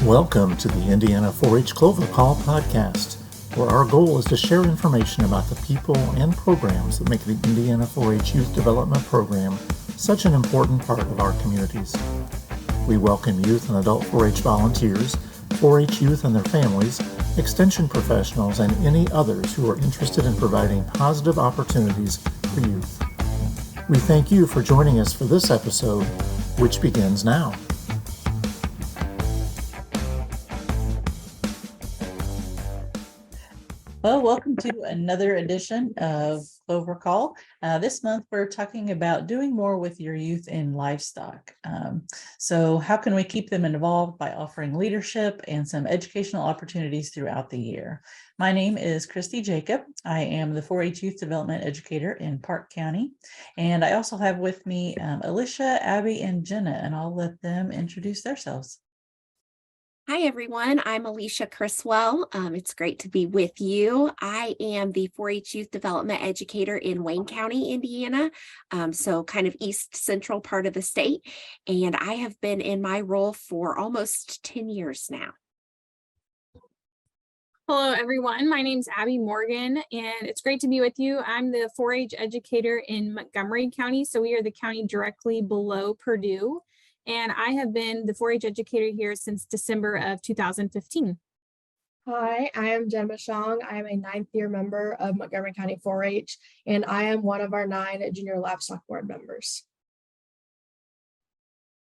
Welcome to the Indiana 4-H Clover Call podcast, where our goal is to share information about the people and programs that make the Indiana 4-H Youth Development Program such an important part of our communities. We welcome youth and adult 4-H volunteers, 4-H youth and their families, extension professionals, and any others who are interested in providing positive opportunities for youth. We thank you for joining us for this episode, which begins now. Well, welcome to another edition of Clover Call. This month, we're talking about doing more with your youth in livestock. So how can we keep them involved by offering leadership and some educational opportunities throughout the year? My name is Christie Jacob. I am the 4-H Youth Development Educator in Parke County. And I also have with me Alicia, Abby, and Jenna, and I'll let them introduce themselves. Hi, everyone. I'm Alicia Criswell. It's great to be with you. I am the 4-H Youth Development Educator in Wayne County, Indiana, so kind of east central part of the state. And I have been in my role for almost 10 years now. Hello, everyone. My name's Abby Morgan, and it's great to be with you. I'm the 4-H Educator in Montgomery County, so we are the county directly below Purdue. And I have been the 4-H educator here since December of 2015. Hi, I am Jenna Bushong. I am a 9th year member of Montgomery County 4-H, and I am one of our 9 Junior Livestock Board members.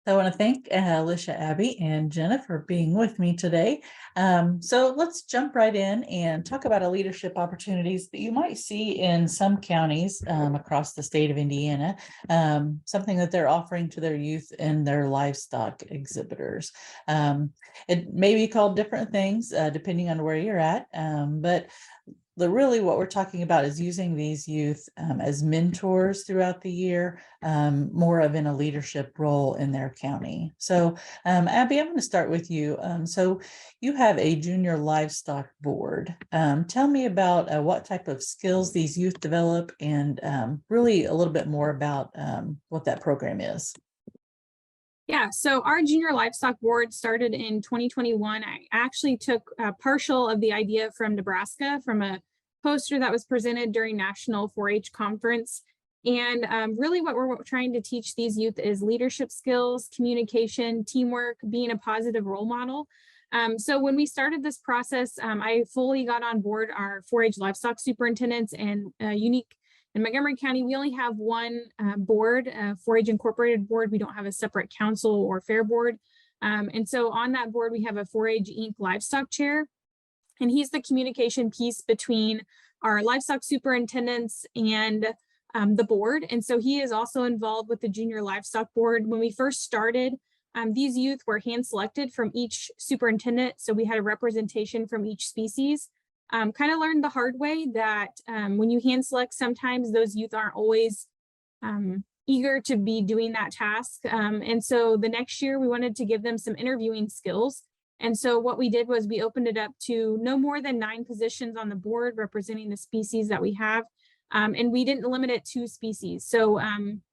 I want to thank Alicia, Abby, and Jenna for being with me today. So let's jump right in and talk about leadership opportunities that you might see in some counties across the state of Indiana, something that they're offering to their youth and their livestock exhibitors. It may be called different things depending on where you're at, but really what we're talking about is using these youth as mentors throughout the year, more of in a leadership role in their county. So Abby, I'm going to start with you. So you have a junior livestock board. Tell me about what type of skills these youth develop and really a little bit more about what that program is. Yeah, so our junior livestock board started in 2021. I actually took partial of the idea from Nebraska from a poster that was presented during National 4-H Conference. And really what we're trying to teach these youth is leadership skills, communication, teamwork, being a positive role model. So when we started this process, I fully got on board our 4-H livestock superintendents and unique. In Montgomery County, we only have one board, 4-H Incorporated board. We don't have a separate council or fair board. And so on that board, we have a 4-H Inc. livestock chair. And he's the communication piece between our livestock superintendents and the board. And so he is also involved with the junior livestock board. When we first started, these youth were hand selected from each superintendent. So we had a representation from each species. Kind of learned the hard way that when you hand select, sometimes those youth aren't always eager to be doing that task. And so the next year we wanted to give them some interviewing skills. And so what we did was we opened it up to no more than 9 positions on the board representing the species that we have. And we didn't limit it to species. So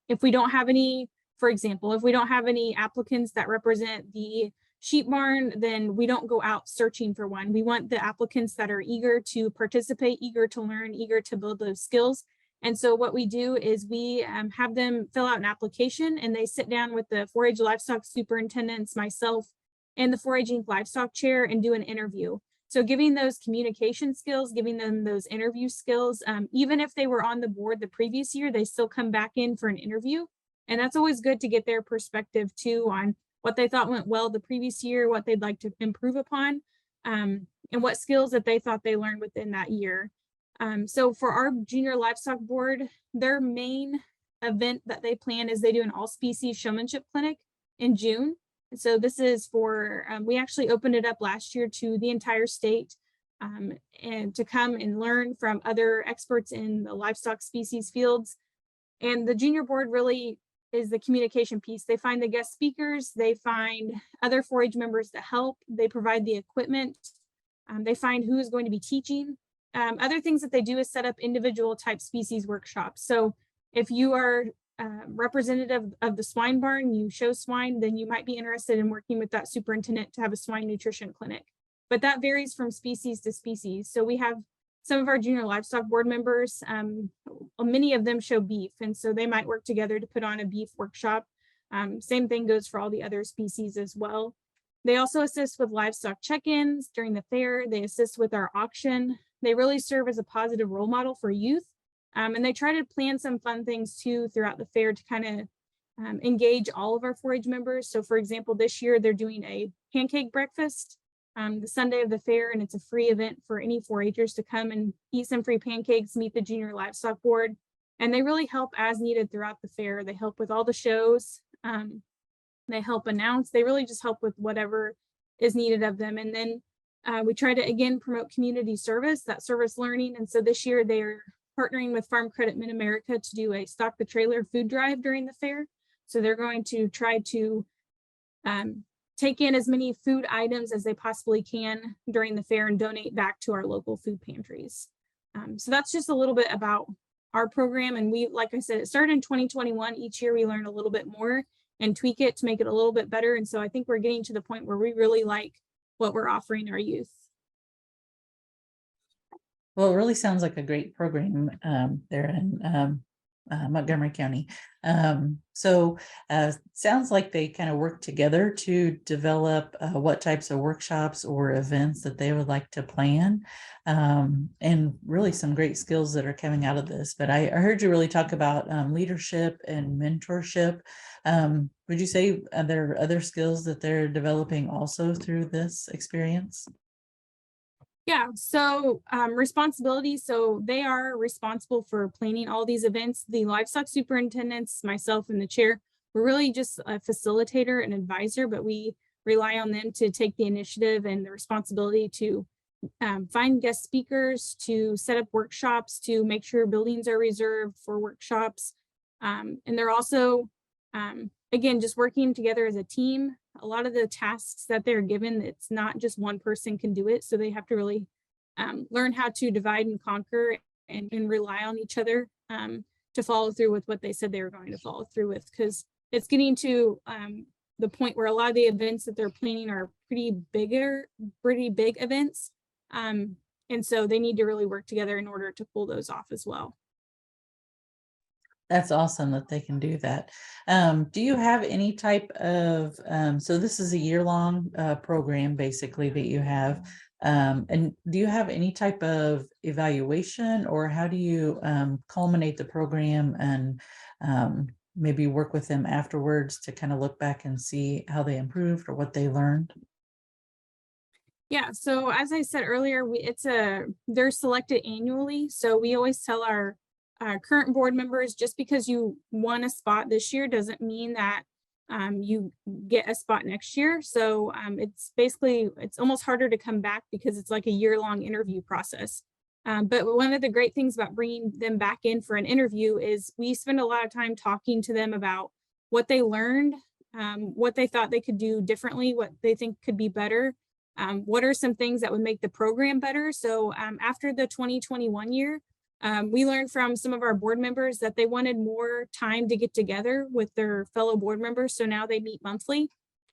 if we don't have any, for example, if we don't have any applicants that represent the sheep barn, then we don't go out searching for one. We want the applicants that are eager to participate, eager to learn, eager to build those skills. And so what we do is we have them fill out an application and they sit down with the 4-H livestock superintendents, myself, and the 4-H Inc. livestock chair and do an interview. So giving those communication skills, giving them those interview skills, even if they were on the board the previous year, they still come back in for an interview. And that's always good to get their perspective too on what they thought went well the previous year, what they'd like to improve upon, and what skills that they thought they learned within that year. So for our junior livestock board, their main event that they plan is they do an all species showmanship clinic in June. So this is for, we actually opened it up last year to the entire state and to come and learn from other experts in the livestock species fields. And the junior board really is the communication piece. They find the guest speakers, they find other 4-H members to help, they provide the equipment, they find who is going to be teaching. Other things that they do is set up individual type species workshops. So if you are representative of the swine barn, you show swine, then you might be interested in working with that superintendent to have a swine nutrition clinic. But that varies from species to species. So we have some of our junior livestock board members, many of them show beef, and so they might work together to put on a beef workshop. Same thing goes for all the other species as well. They also assist with livestock check-ins during the fair. They assist with our auction. They really serve as a positive role model for youth. And they try to plan some fun things too throughout the fair to kind of engage all of our 4-H members. So for example, this year they're doing a pancake breakfast the Sunday of the fair, and it's a free event for any 4-Hers to come and eat some free pancakes, meet the Junior Livestock Board. And they really help as needed throughout the fair. They help with all the shows. They help announce. They really just help with whatever is needed of them. And then we try to, again, promote community service, that service learning. And so this year they're partnering with Farm Credit Mid-America to do a Stock the Trailer food drive during the fair. So they're going to try to take in as many food items as they possibly can during the fair and donate back to our local food pantries. So that's just a little bit about our program. And we, like I said, it started in 2021. Each year we learn a little bit more and tweak it to make it a little bit better. And so I think we're getting to the point where we really like what we're offering our youth. Well, it really sounds like a great program there in Montgomery County. Sounds like they kind of work together to develop what types of workshops or events that they would like to plan, and really some great skills that are coming out of this. But I heard you really talk about leadership and mentorship. Would you say there are other skills that they're developing also through this experience? Yeah, so responsibility. So they are responsible for planning all these events. The livestock superintendents, myself and the chair, we're really just a facilitator and advisor, but we rely on them to take the initiative and the responsibility to find guest speakers, to set up workshops, to make sure buildings are reserved for workshops. And they're also, again, just working together as a team. A lot of the tasks that they're given, it's not just one person can do it. So they have to really learn how to divide and conquer and rely on each other to follow through with what they said they were going to follow through with, because it's getting to the point where a lot of the events that they're planning are pretty big events. And so they need to really work together in order to pull those off as well. That's awesome that they can do that. Do you have any type of, so this is a year-long program basically that you have, and do you have any type of evaluation, or how do you culminate the program and maybe work with them afterwards to kind of look back and see how they improved or what they learned? Yeah, so as I said earlier, they're selected annually. So we always tell our current board members, just because you won a spot this year doesn't mean that you get a spot next year. So it's almost harder to come back because it's like a year-long interview process. But one of the great things about bringing them back in for an interview is we spend a lot of time talking to them about what they learned, what they thought they could do differently, what they think could be better. What are some things that would make the program better? So after the 2021 year, we learned from some of our board members that they wanted more time to get together with their fellow board members. So now they meet monthly.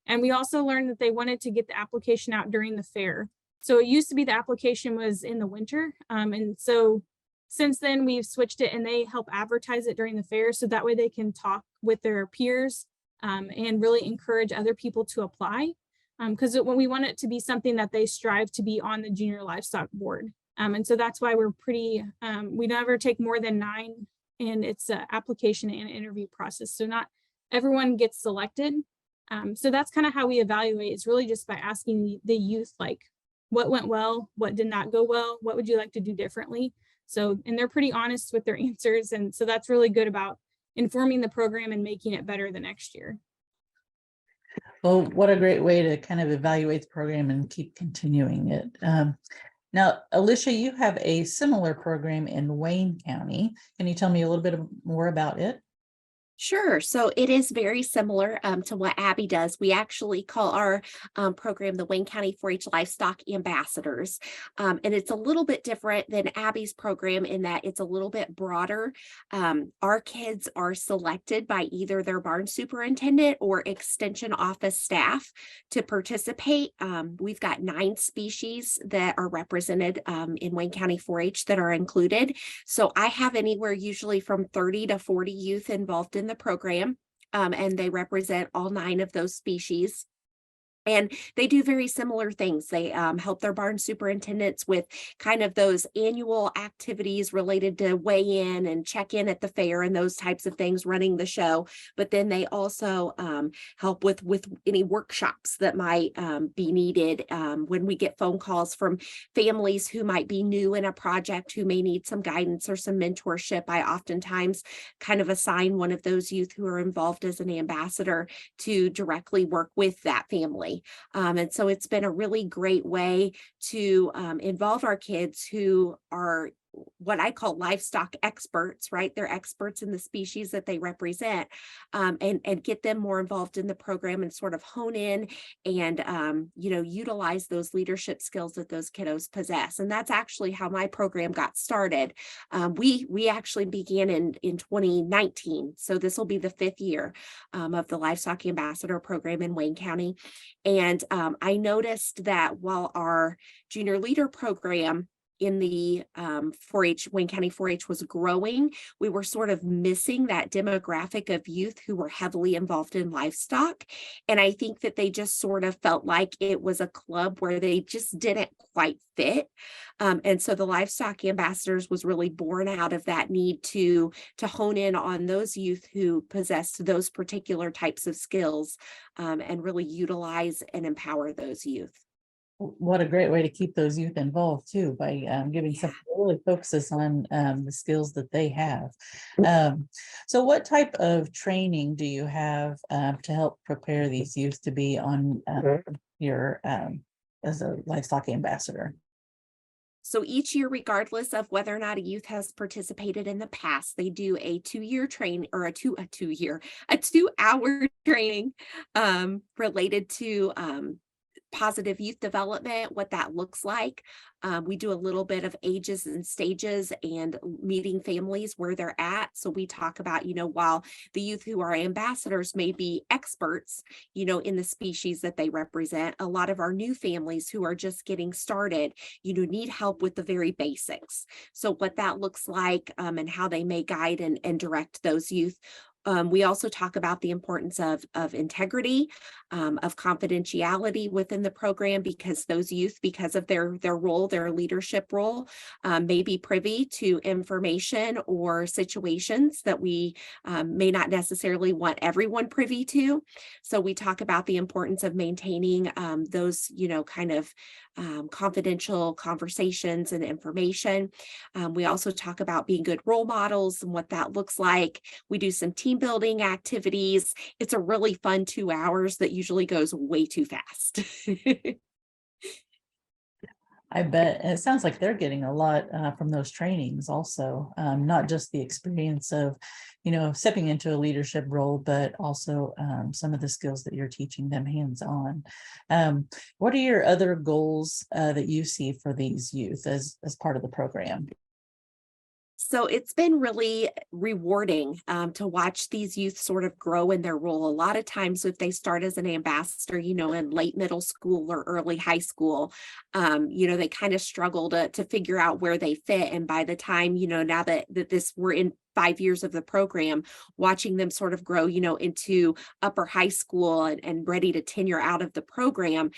And we also learned that they wanted to get the application out during the fair. So it used to be the application was in the winter. And so since then we've switched it, and they help advertise it during the fair. So that way they can talk with their peers and really encourage other people to apply. Because we want it to be something that they strive to be on the Junior Livestock Board. And so that's why we're we never take more than 9, and it's an application and interview process. So not everyone gets selected. So that's kind of how we evaluate. It's really just by asking the youth, like, what went well, what did not go well, what would you like to do differently? So, and they're pretty honest with their answers. And so that's really good about informing the program and making it better the next year. Well, what a great way to kind of evaluate the program and keep continuing it. Now, Alicia, you have a similar program in Wayne County. Can you tell me a little bit more about it? Sure. So it is very similar to what Abby does. We actually call our program the Wayne County 4-H Livestock Ambassadors. And it's a little bit different than Abby's program in that it's a little bit broader. Our kids are selected by either their barn superintendent or extension office staff to participate. We've got 9 species that are represented in Wayne County 4-H that are included. So I have anywhere usually from 30 to 40 youth involved in the program, and they represent all 9 of those species. And they do very similar things. They help their barn superintendents with kind of those annual activities related to weigh in and check in at the fair and those types of things, running the show. But then they also help with any workshops that might be needed when we get phone calls from families who might be new in a project, who may need some guidance or some mentorship. I oftentimes kind of assign one of those youth who are involved as an ambassador to directly work with that family. And so it's been a really great way to involve our kids who are what I call livestock experts, right? They're experts in the species that they represent, and get them more involved in the program and sort of hone in and, utilize those leadership skills that those kiddos possess. And that's actually how my program got started. We actually began in 2019. So this will be the 5th year of the Livestock Ambassador Program in Wayne County. And I noticed that while our junior leader program in the 4-H, Wayne County 4-H was growing, we were sort of missing that demographic of youth who were heavily involved in livestock. And I think that they just sort of felt like it was a club where they just didn't quite fit. And so the Livestock Ambassadors was really born out of that need to hone in on those youth who possessed those particular types of skills, and really utilize and empower those youth. What a great way to keep those youth involved too, by giving some really focuses on the skills that they have. So what type of training do you have to help prepare these youth to be on your as a livestock ambassador? So each year, regardless of whether or not a youth has participated in the past, they do a 2-year train or a 2-hour training related to positive youth development, what that looks like. We do a little bit of ages and stages and meeting families where they're at. So we talk about, while the youth who are ambassadors may be experts, in the species that they represent, a lot of our new families who are just getting started, need help with the very basics. So what that looks like and how they may guide and direct those youth. We also talk about the importance of integrity, of confidentiality within the program, because those youth, because of their role, their leadership role, may be privy to information or situations that we may not necessarily want everyone privy to. So we talk about the importance of maintaining those, confidential conversations and information. We also talk about being good role models and what that looks like. We do some team building activities. It's a really fun 2 hours that usually goes way too fast. I bet. And it sounds like they're getting a lot from those trainings also, not just the experience of, stepping into a leadership role, but also some of the skills that you're teaching them hands-on. What are your other goals that you see for these youth as part of the program? So it's been really rewarding to watch these youth sort of grow in their role. A lot of times if they start as an ambassador, in late middle school or early high school, they kind of struggle to figure out where they fit. And by the time, now that we're in 5 years of the program, watching them sort of grow, into upper high school and ready to tenure out of the program,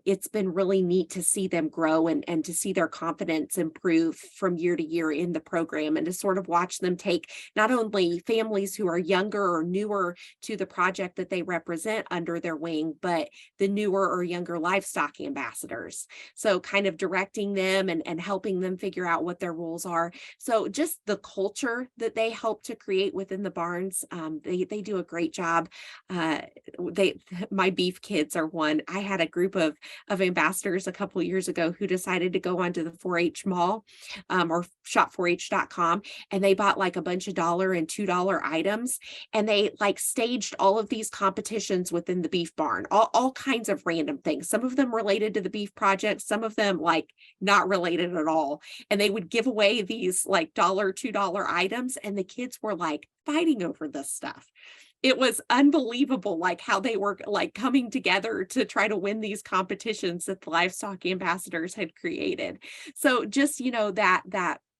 it's been really neat to see them grow and to see their confidence improve from year to year in the program, and to sort of watch them take not only families who are younger or newer to the project that they represent under their wing, but the newer or younger livestock ambassadors. So kind of directing them and helping them figure out what their roles are. So just the culture that they help to create within the barns. They do a great job. My beef kids are one. I had a group of ambassadors a couple years ago who decided to go onto the 4-H mall or shop4h.com, and they bought like a bunch of $1 and $2 items, and they like staged all of these competitions within the beef barn, all kinds of random things. Some of them related to the beef project, some of them like not related at all. And they would give away these like $1, $2 items, and the kids were like fighting over this stuff. It was unbelievable, like how they were like coming together to try to win these competitions that the livestock ambassadors had created. So just,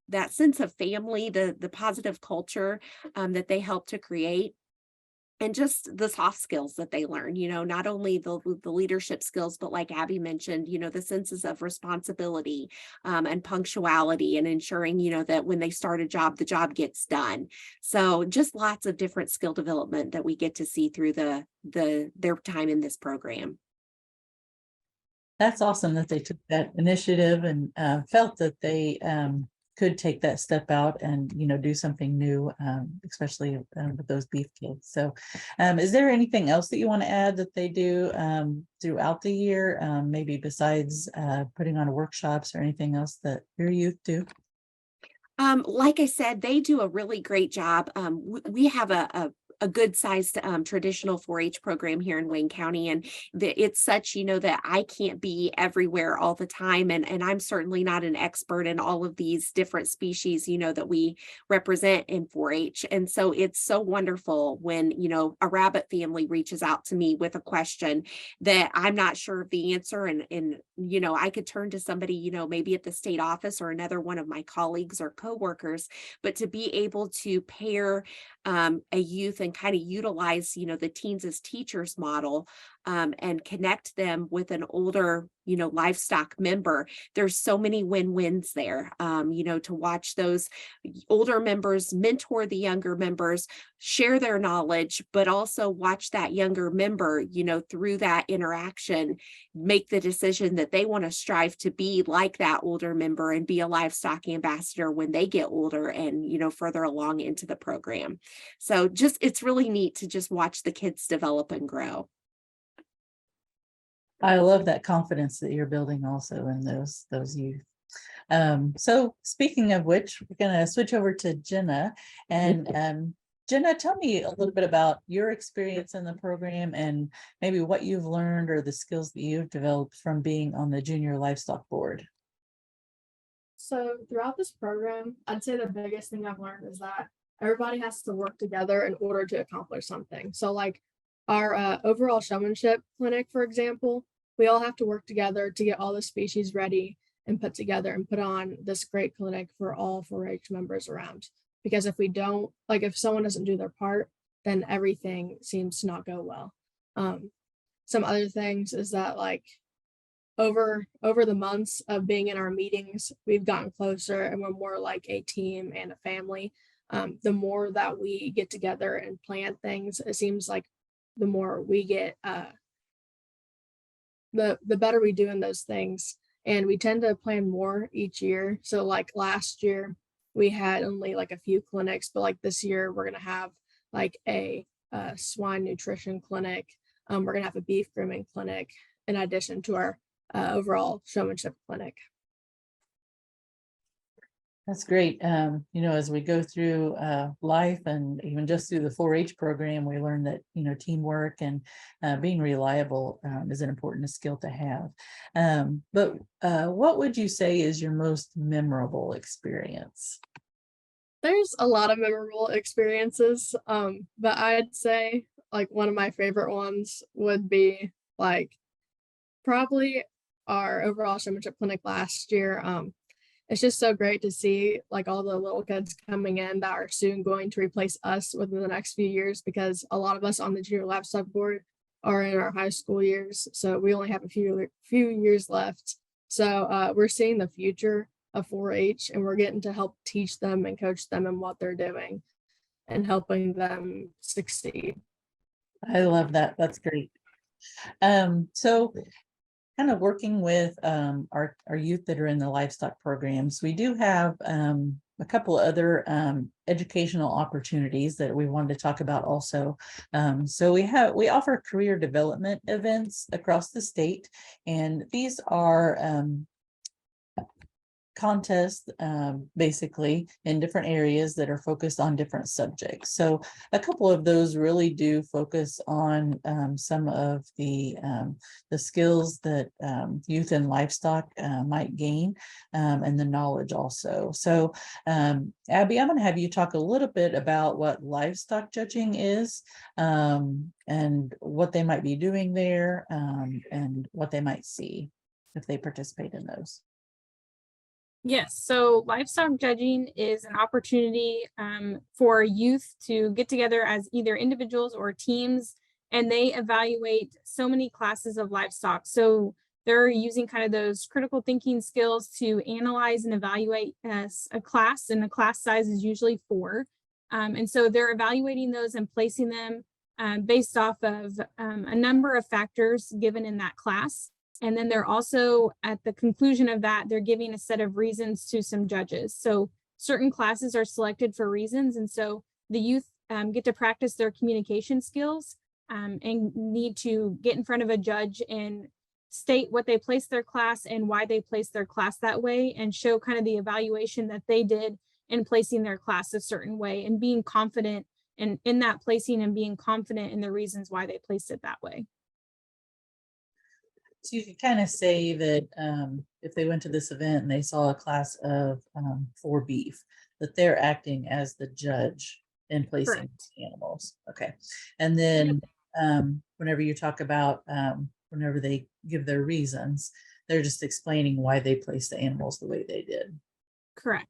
that sense of family, the positive culture that they help to create, and just the soft skills that they learn, not only the leadership skills, but like Abby mentioned, the senses of responsibility and punctuality, and ensuring, that when they start a job, the job gets done. So just lots of different skill development that we get to see through their time in this program. That's awesome that they took that initiative and felt that they could take that step out and, do something new, especially with those beef kids. So is there anything else that you want to add that they do throughout the year, maybe besides putting on workshops or anything else that your youth do? Like I said, they do a really great job. We have a good sized traditional 4-H program here in Wayne County, and it's such, that I can't be everywhere all the time, and I'm certainly not an expert in all of these different species, that we represent in 4-H. And so it's so wonderful when, a rabbit family reaches out to me with a question that I'm not sure of the answer, and I could turn to somebody, maybe at the state office or another one of my colleagues or coworkers, but to be able to pair a youth and kind of utilize, the teens as teachers model and connect them with an older, livestock member. There's so many win-wins there, to watch those older members mentor the younger members, share their knowledge, but also watch that younger member, through that interaction, make the decision that they want to strive to be like that older member and be a livestock ambassador when they get older and, further along into the program. So it's really neat to just watch the kids develop and grow. I love that confidence that you're building also in those youth. So speaking of which, we're going to switch over to Jenna. And Jenna, tell me a little bit about your experience in the program and maybe what you've learned or the skills that you've developed from being on the Junior Livestock Board. So throughout this program, I'd say the biggest thing I've learned is that everybody has to work together in order to accomplish something. So like our overall showmanship clinic, for example, we all have to work together to get all the species ready and put together and put on this great clinic for all 4-H members around. Because if we don't, like if someone doesn't do their part, then everything seems to not go well. Some other things is that like over the months of being in our meetings, we've gotten closer and we're more like a team and a family. The more that we get together and plan things, it seems like the more we get, the better we do in those things. And we tend to plan more each year. So like last year, we had only like a few clinics, but like this year, we're going to have like a swine nutrition clinic. We're going to have a beef grooming clinic in addition to our overall showmanship clinic. That's great. As we go through life and even just through the 4-H program, we learn that, teamwork and being reliable is an important skill to have. But what would you say is your most memorable experience? There's a lot of memorable experiences, but I'd say like one of my favorite ones would be like probably our overall showmanship clinic last year. It's just so great to see like all the little kids coming in that are soon going to replace us within the next few years, because a lot of us on the Junior Livestock Board are in our high school years. So we only have a few years left. So we're seeing the future of 4-H, and we're getting to help teach them and coach them in what they're doing and helping them succeed. I love that. That's great. So kind of working with our youth that are in the livestock programs, we do have a couple of other educational opportunities that we wanted to talk about also. So we offer career development events across the state, and these are contests basically in different areas that are focused on different subjects. So a couple of those really do focus on some of the skills that youth and livestock might gain, and the knowledge also. So Abby, I'm going to have you talk a little bit about what livestock judging is, and what they might be doing there, and what they might see if they participate in those. Yes, so livestock judging is an opportunity for youth to get together as either individuals or teams, and they evaluate so many classes of livestock. So they're using kind of those critical thinking skills to analyze and evaluate a class, and the class size is usually 4. And so they're evaluating those and placing them based off of a number of factors given in that class. And then they're also, at the conclusion of that, they're giving a set of reasons to some judges. So certain classes are selected for reasons. And so the youth get to practice their communication skills and need to get in front of a judge and state what they placed their class and why they placed their class that way, and show kind of the evaluation that they did in placing their class a certain way, and being confident in that placing, and being confident in the reasons why they placed it that way. So you could kind of say that if they went to this event and they saw a class of 4 beef, that they're acting as the judge in placing animals. Okay. And then whenever you talk about whenever they give their reasons, they're just explaining why they placed the animals the way they did. Correct.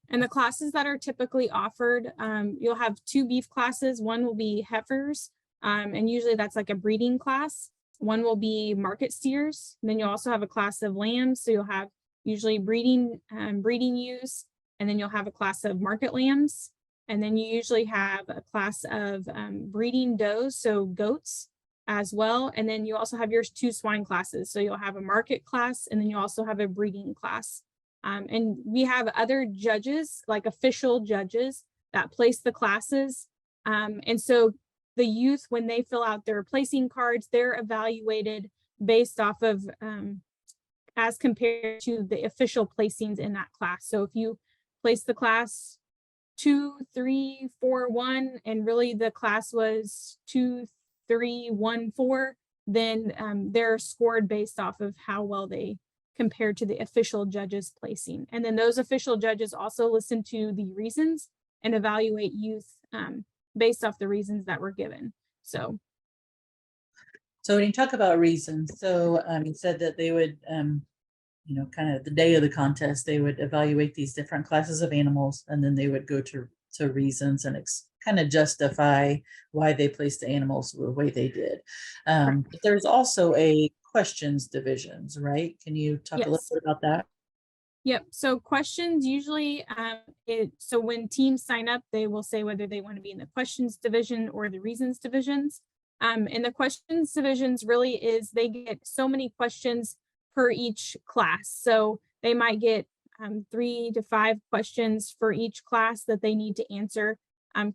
And the classes that are typically offered, you'll have 2 beef classes. One will be heifers, and usually that's like a breeding class. One will be market steers. And then you'll also have a class of lambs. So you'll have usually breeding ewes, and then you'll have a class of market lambs. And then you usually have a class of breeding does, so goats as well. And then you also have your 2 swine classes. So you'll have a market class, and then you also have a breeding class. And we have other judges, like official judges, that place the classes. And so the youth, when they fill out their placing cards, they're evaluated based off of as compared to the official placings in that class. So if you place the class 2, 3, 4, 1, and really the class was 2, 3, 1, 4, then they're scored based off of how well they compared to the official judges placing. And then those official judges also listen to the reasons and evaluate youth based off the reasons that were given. So when you talk about reasons, so you said that they would, kind of the day of the contest, they would evaluate these different classes of animals, and then they would go to reasons and kind of justify why they placed the animals the way they did. But there's also a questions divisions, right? Can you talk a little bit about that? Yep. So questions usually, so when teams sign up, they will say whether they want to be in the questions division or the reasons divisions. And the questions divisions really is they get so many questions per each class. So they might get 3 to 5 questions for each class that they need to answer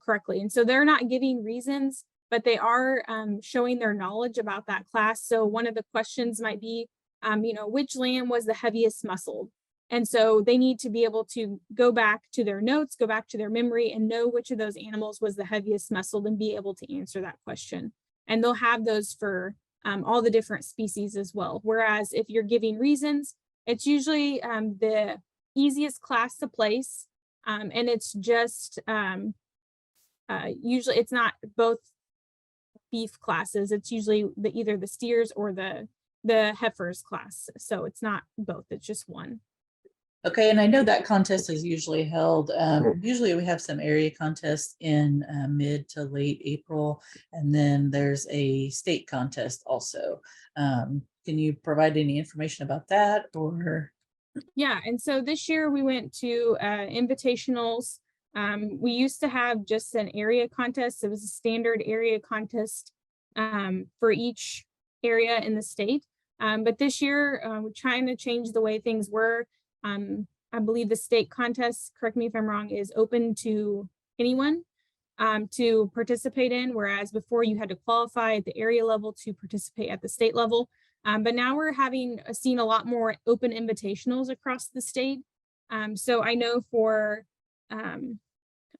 correctly. And so they're not giving reasons, but they are showing their knowledge about that class. So one of the questions might be, which lamb was the heaviest muscled? And so they need to be able to go back to their notes, go back to their memory, and know which of those animals was the heaviest muscled, and be able to answer that question. And they'll have those for all the different species as well. Whereas if you're giving reasons, it's usually the easiest class to place. And it's just, usually it's not both beef classes. It's usually either the steers or the heifers class. So it's not both, it's just one. Okay, and I know that contest is usually held, usually we have some area contests in mid to late April, and then there's a state contest also. Can you provide any information about that, or? Yeah, and so this year we went to invitationals. We used to have just an area contest. It was a standard area contest for each area in the state. But this year we're trying to change the way things were. I believe the state contest, correct me if I'm wrong, is open to anyone to participate in, whereas before you had to qualify at the area level to participate at the state level. But now we're seen a lot more open invitationals across the state. So I know for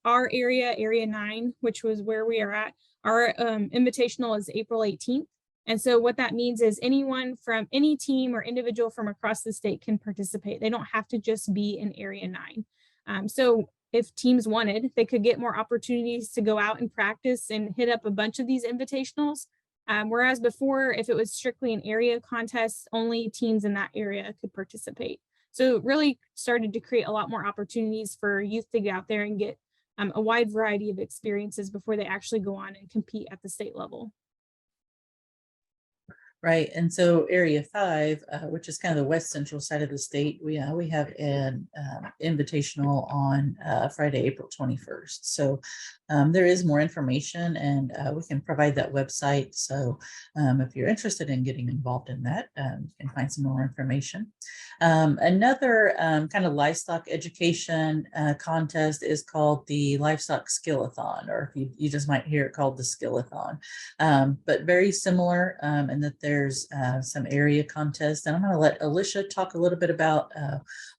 our area 9, which was where we are at, our invitational is April 18th. And so what that means is anyone from any team or individual from across the state can participate. They don't have to just be in area 9. So if teams wanted, they could get more opportunities to go out and practice and hit up a bunch of these invitationals. Whereas before, if it was strictly an area contest, only teams in that area could participate. So it really started to create a lot more opportunities for youth to get out there and get a wide variety of experiences before they actually go on and compete at the state level. Right. And so area 5, which is kind of the west central side of the state, we have an invitational on Friday, April 21st. So there is more information, and we can provide that website. So if you're interested in getting involved in that, you can find some more information. Another kind of livestock education contest is called the Livestock Skill-a-Thon, or you just might hear it called the Skill-a-Thon, but very similar in that there's some area contests. And I'm going to let Alicia talk a little bit about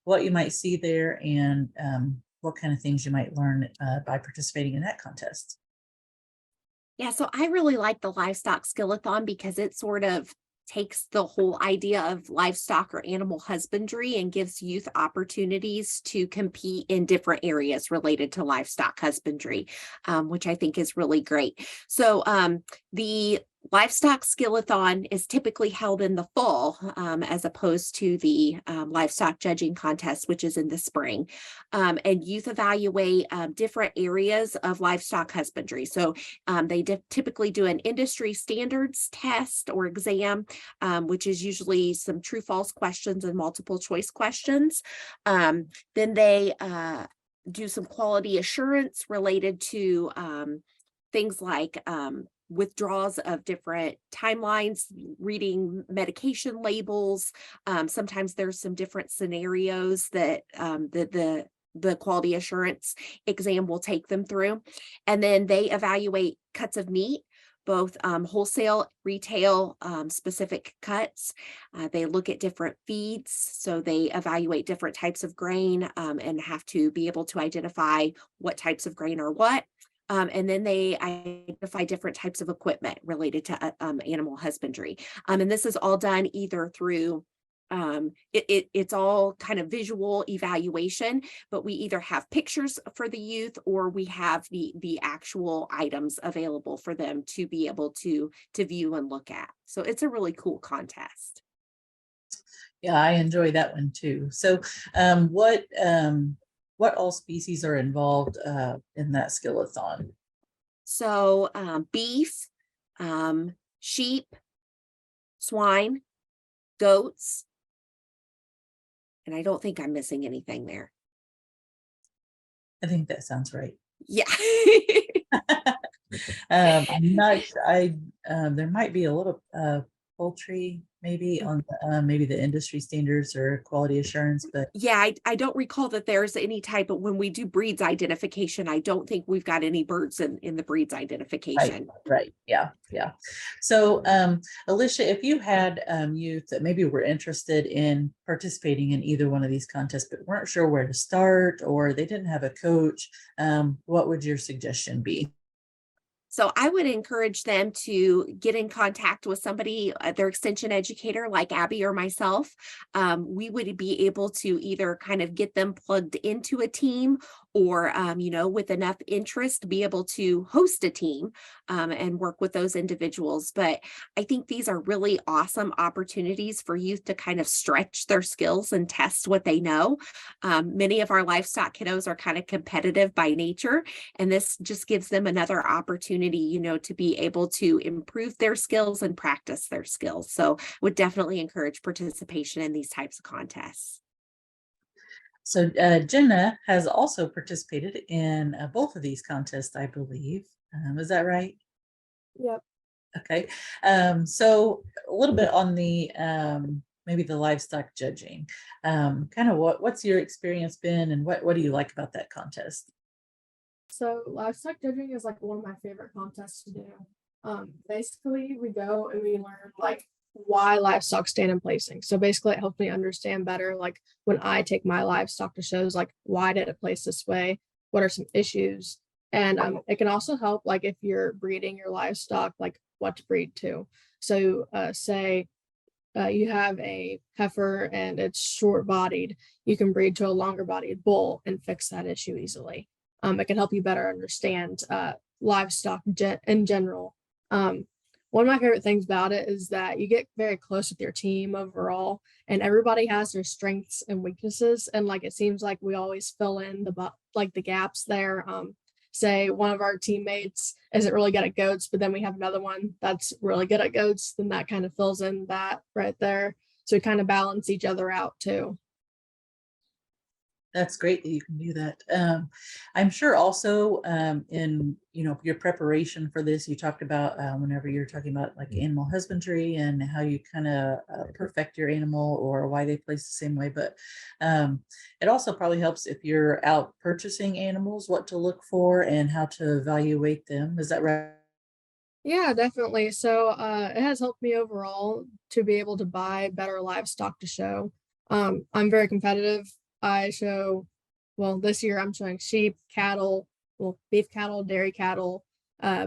what you might see there and what kind of things you might learn by participating in that contest. Yeah, so I really like the Livestock Skill-a-Thon because it sort of takes the whole idea of livestock or animal husbandry and gives youth opportunities to compete in different areas related to livestock husbandry, which I think is really great. So the Livestock Skill-a-Thon is typically held in the fall, as opposed to the livestock judging contest, which is in the spring. And youth evaluate different areas of livestock husbandry. So they typically do an industry standards test or exam, which is usually some true-false questions and multiple choice questions. Then they do some quality assurance related to things like withdrawals of different timelines, reading medication labels. Sometimes there's some different scenarios that the quality assurance exam will take them through. And then they evaluate cuts of meat, both wholesale, retail, specific cuts. They look at different feeds. So they evaluate different types of grain and have to be able to identify what types of grain are what. And then they identify different types of equipment related to animal husbandry. And this is all done either through, it's all kind of visual evaluation, but we either have pictures for the youth or we have the actual items available for them to be able to view and look at. So it's a really cool contest. Yeah, I enjoy that one too. So what all species are involved in that Skill-a-Thon? So beef, sheep, swine, goats, and I don't think I'm missing anything there. I think that sounds right. Yeah. I'm not sure. There might be a little poultry maybe on maybe the industry standards or quality assurance, but yeah, I don't recall that there's any type of, when we do breeds identification, I don't think we've got any birds in the breeds identification. Right. Yeah. So Alicia, if you had youth that maybe were interested in participating in either one of these contests but weren't sure where to start or they didn't have a coach, what would your suggestion be? So I would encourage them to get in contact with somebody, their extension educator like Abby or myself. We would be able to either kind of get them plugged into a team or, with enough interest, be able to host a team and work with those individuals. But I think these are really awesome opportunities for youth to kind of stretch their skills and test what they know. Many of our livestock kiddos are kind of competitive by nature, and this just gives them another opportunity, to be able to improve their skills and practice their skills. So would definitely encourage participation in these types of contests. So Jenna has also participated in both of these contests, I believe. Is that right? Yep. Okay. So a little bit on the maybe the livestock judging. Kind of what's your experience been, and what do you like about that contest? So livestock judging is like one of my favorite contests to do. Basically we go and we learn like why livestock stand in placing. So basically it helps me understand better, like when I take my livestock to shows, like why did it place this way? What are some issues? And it can also help like if you're breeding your livestock, like what to breed to. So say you have a heifer and it's short bodied, you can breed to a longer bodied bull and fix that issue easily. It can help you better understand livestock in general. One of my favorite things about it is that you get very close with your team overall, and everybody has their strengths and weaknesses. And like it seems like we always fill in the gaps there. Say one of our teammates isn't really good at goats, but then we have another one that's really good at goats, then that kind of fills in that right there. So we kind of balance each other out too. That's great that you can do that. I'm sure also in your preparation for this, you talked about whenever you're talking about like animal husbandry and how you kind of perfect your animal or why they place the same way. But it also probably helps if you're out purchasing animals, what to look for and how to evaluate them. Is that right? Yeah, definitely. So it has helped me overall to be able to buy better livestock to show. I'm very competitive. I show, well, this year I'm showing sheep, cattle, well, beef cattle, dairy cattle,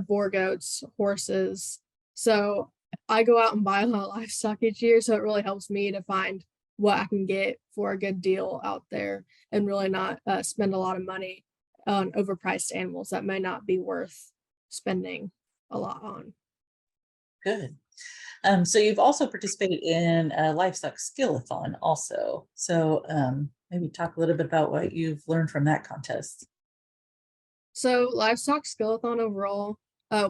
boar goats, horses. So I go out and buy a lot of livestock each year. So it really helps me to find what I can get for a good deal out there and really not spend a lot of money on overpriced animals that may not be worth spending a lot on. Good. So you've also participated in a livestock skill-a-thon also. So maybe talk a little bit about what you've learned from that contest. So livestock skill-a-thon overall,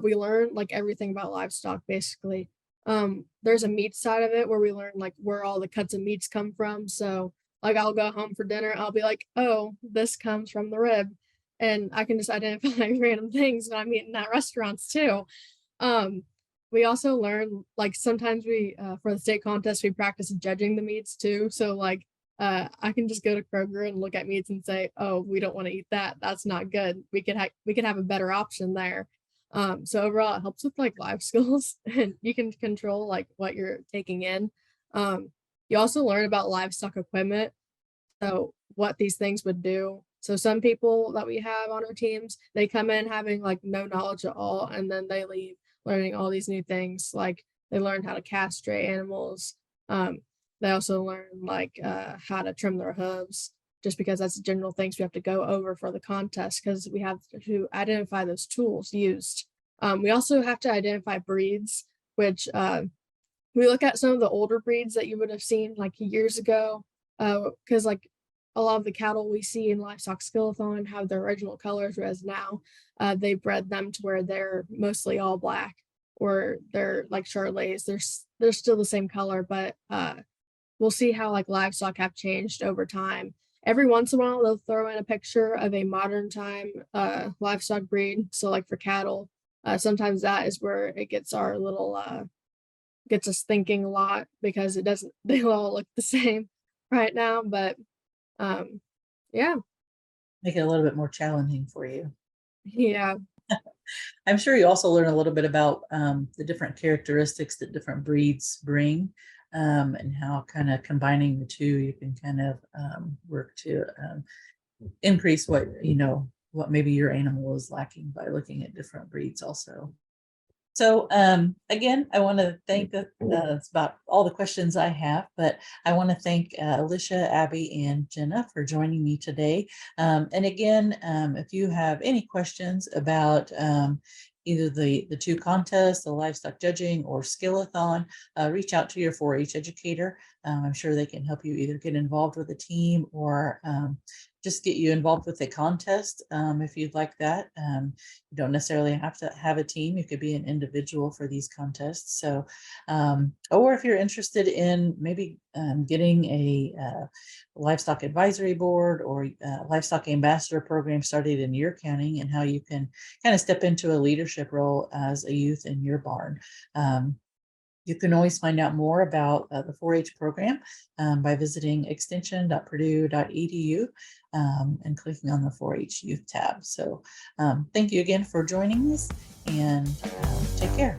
we learn like everything about livestock basically. There's a meat side of it where we learn like where all the cuts of meats come from. So like I'll go home for dinner, I'll be like, oh, this comes from the rib. And I can just identify random things when I'm eating at restaurants too. We also learn like sometimes we for the state contest we practice judging the meats too. So like I can just go to Kroger and look at meats and say, oh, we don't want to eat that. That's not good. We could have a better option there. So overall it helps with like life skills and you can control like what you're taking in. You also learn about livestock equipment. So what these things would do. So some people that we have on our teams, they come in having like no knowledge at all, and then they leave learning all these new things. Like they learn how to castrate animals. They also learn like how to trim their hooves, just because that's the general things we have to go over for the contest because we have to identify those tools used. We also have to identify breeds, which we look at some of the older breeds that you would have seen like years ago, because like a lot of the cattle we see in livestock skill-a-thon have their original colors, whereas now they bred them to where they're mostly all black, or they're like Charolais. They're still the same color, but we'll see how like livestock have changed over time. Every once in a while, they'll throw in a picture of a modern time livestock breed. So like for cattle, sometimes that is where it gets our little gets us thinking a lot because it doesn't, they all look the same right now, but yeah. Make it a little bit more challenging for you. Yeah. I'm sure you also learn a little bit about the different characteristics that different breeds bring, and how kind of combining the two, you can kind of work to increase what maybe your animal is lacking by looking at different breeds also. So again, I want to thank that's about all the questions I have, but I want to thank Alicia, Abby, and Jenna for joining me today. And again, if you have any questions about either the two contests, the livestock judging or Skill-a-Thon, reach out to your 4-H educator. I'm sure they can help you either get involved with a team or just get you involved with a contest if you'd like that. You don't necessarily have to have a team. You could be an individual for these contests. So, or if you're interested in maybe getting a livestock advisory board or livestock ambassador program started in your county, and how you can kind of step into a leadership role as a youth in your barn. You can always find out more about the 4-H program by visiting extension.purdue.edu and clicking on the 4-H Youth tab. So thank you again for joining us, and take care.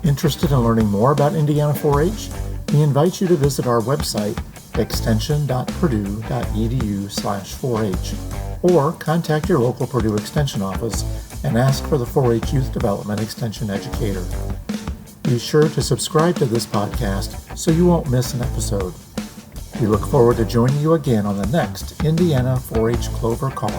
Interested in learning more about Indiana 4-H? We invite you to visit our website, extension.purdue.edu/4H, or contact your local Purdue Extension office and ask for the 4-H Youth Development Extension Educator. Be sure to subscribe to this podcast so you won't miss an episode. We look forward to joining you again on the next Indiana 4-H Clover Call.